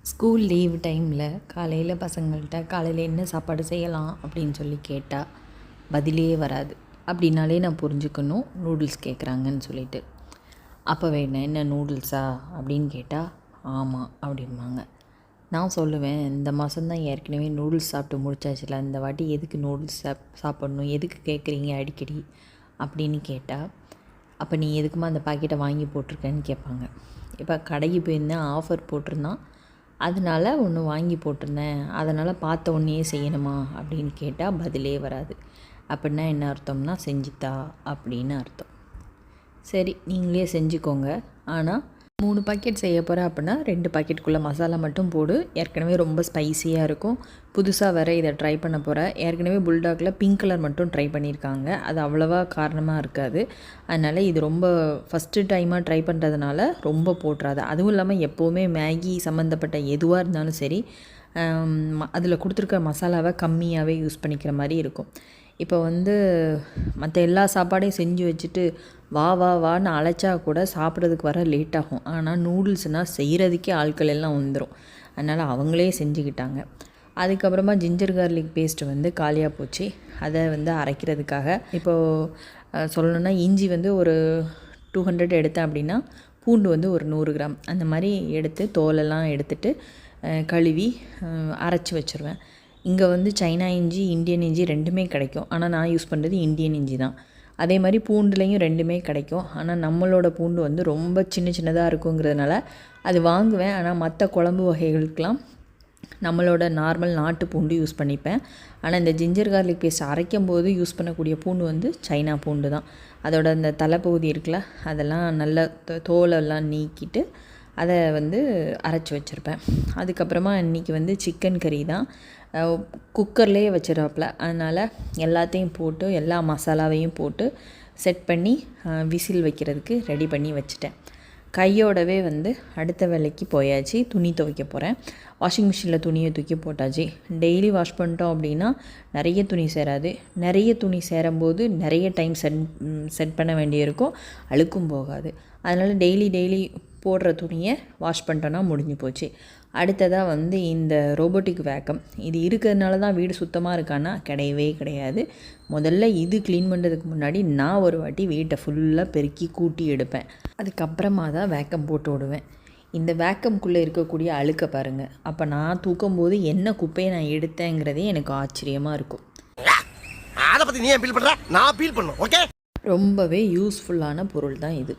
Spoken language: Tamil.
ஸ்கூல் லீவ் டைமில் காலையில் பசங்கள்கிட்ட காலையில் என்ன சாப்பாடு செய்யலாம் அப்படின்னு சொல்லி கேட்டால் பதிலே வராது. அப்படின்னாலே நான் புரிஞ்சுக்கணும் நூடுல்ஸ் கேட்குறாங்கன்னு சொல்லிட்டு. அப்போ வேணா என்ன நூடுல்ஸா அப்படின்னு கேட்டால் ஆமாம் அப்படிம்பாங்க. நான் சொல்லுவேன், இந்த மாதம்தான் ஏற்கனவே நூடுல்ஸ் சாப்பிட்டு முடிச்சாச்சுல, இந்த வாட்டி எதுக்கு நூடுல்ஸ் சாப்பிட்ணும், எதுக்கு கேட்குறீங்க அடிக்கடி அப்படின்னு கேட்டால், அப்போ நீ எதுக்குமா அந்த பாக்கெட்டை வாங்கி போட்டிருக்கேன்னு கேட்பாங்க. இப்போ கடைக்கு போயிருந்தேன், ஆஃபர் போட்டிருந்தான், அதனால் ஒன்று வாங்கி போட்டிருந்தேன், அதனால் பார்த்த உடனேயே செய்யணுமா அப்படின்னு கேட்டால் பதிலே வராது. அப்படின்னா என்ன அர்த்தம்னா செஞ்சுத்தா அப்படின்னு அர்த்தம். சரி, நீங்களே செஞ்சுக்கோங்க, ஆனால் 3 பாக்கெட் செய்ய போகிறேன் அப்படின்னா 2 பாக்கெட்டுக்குள்ளே மசாலா மட்டும் போடு. ஏற்கனவே ரொம்ப ஸ்பைஸியாக இருக்கும், புதுசாக வேறு இதை ட்ரை பண்ண போகிறேன். ஏற்கனவே புல்டாகில் பிங்க் கலர் மட்டும் ட்ரை பண்ணியிருக்காங்க, அது அவ்வளோவா காரணமாக இருக்காது. அதனால் இது ரொம்ப ஃபஸ்ட்டு டைமாக ட்ரை பண்ணுறதுனால ரொம்ப போட்டுறாது. அதுவும் இல்லாமல் எப்போவுமே மேகி சம்மந்தப்பட்ட எதுவாக இருந்தாலும் சரி, அதில் கொடுத்துருக்க மசாலாவை கம்மியாகவே யூஸ் பண்ணிக்கிற மாதிரி இருக்கும். இப்போ மற்ற எல்லா சாப்பாடையும் செஞ்சு வச்சுட்டு வா வா வான்னு அழைச்சா கூட சாப்பிட்றதுக்கு வர லேட் ஆகும். ஆனால் நூடுல்ஸ்னால் செய்கிறதுக்கே ஆட்கள் எல்லாம் வந்துடும். அதனால் அவங்களே செஞ்சுக்கிட்டாங்க. அதுக்கப்புறமா ஜிஞ்சர் கார்லிக் பேஸ்ட்டு காலியாக போச்சு. அதை அரைக்கிறதுக்காக இப்போது சொல்லணுன்னா இஞ்சி ஒரு 200 எடுத்தேன் அப்படின்னா பூண்டு ஒரு 100 கிராம் அந்த மாதிரி எடுத்து தோலெல்லாம் எடுத்துட்டு கழுவி அரைச்சி வச்சுருவேன். இங்கே சைனா இஞ்சி, இந்தியன் இஞ்சி ரெண்டுமே கிடைக்கும். ஆனால் நான் யூஸ் பண்ணுறது இந்தியன் இஞ்சி தான். அதே மாதிரி பூண்டுலேயும் ரெண்டுமே கிடைக்கும். ஆனால் நம்மளோட பூண்டு ரொம்ப சின்னதாக இருக்குங்கிறதுனால அது வாங்குவேன். ஆனால் மற்ற குழம்பு வகைகளுக்கெலாம் நம்மளோட நார்மல் நாட்டு பூண்டு யூஸ் பண்ணிப்பேன். ஆனால் இந்த ஜிஞ்சர் கார்லிக் பேஸ்ட் அரைக்கும் போது யூஸ் பண்ணக்கூடிய பூண்டு சைனா பூண்டு தான். அதோட அந்த தலைப்பகுதி இருக்குல்ல, அதெல்லாம் நல்லா தோலெல்லாம் நீக்கிட்டு அதை அரைச்சி வச்சுருப்பேன். அதுக்கப்புறமா இன்றைக்கி சிக்கன் கறி தான், குக்கர்லேயே வச்சிடறாப்புல. அதனால் எல்லாத்தையும் போட்டு எல்லா மசாலாவையும் போட்டு செட் பண்ணி விசில் வைக்கிறதுக்கு ரெடி பண்ணி வச்சுட்டேன். கையோடவே அடுத்த வேலைக்கு போயாச்சு. துணி துவைக்க போகிறேன். வாஷிங் மிஷினில் துணியை தூக்கி போட்டாச்சு. டெய்லி வாஷ் பண்ணிட்டோம் அப்படின்னா நிறைய துணி சேராது. நிறைய துணி சேரும்போது நிறைய டைம் செட் பண்ண வேண்டியிருக்கும், அழுக்கும் போகாது. அதனால் டெய்லி போடுற துணியை வாஷ் பண்ணிட்டோன்னா முடிஞ்சு போச்சு. அடுத்ததாக இந்த ரோபோட்டிக் வேக்கம் இது இருக்கிறதுனால தான் வீடு சுத்தமாக இருக்கான்னா கிடையவே கிடையாது. முதல்ல இது க்ளீன் பண்ணுறதுக்கு முன்னாடி நான் ஒரு வாட்டி வீட்டை ஃபுல்லாக பெருக்கி கூட்டி எடுப்பேன். அதுக்கப்புறமா தான் வேக்கம் போட்டு விடுவேன். இந்த வேக்கம்குள்ளே இருக்கக்கூடிய அழுக்க பாருங்கள். அப்போ நான் தூக்கும்போது என்ன குப்பையை நான் எடுத்தேங்கிறதே எனக்கு ஆச்சரியமாக இருக்கும். அதை பற்றி நீ ஃபீல் பண்ணுற, நான் ஃபீல் பண்ணும். ஓகே, ரொம்பவே யூஸ்ஃபுல்லான பொருள் தான் இது.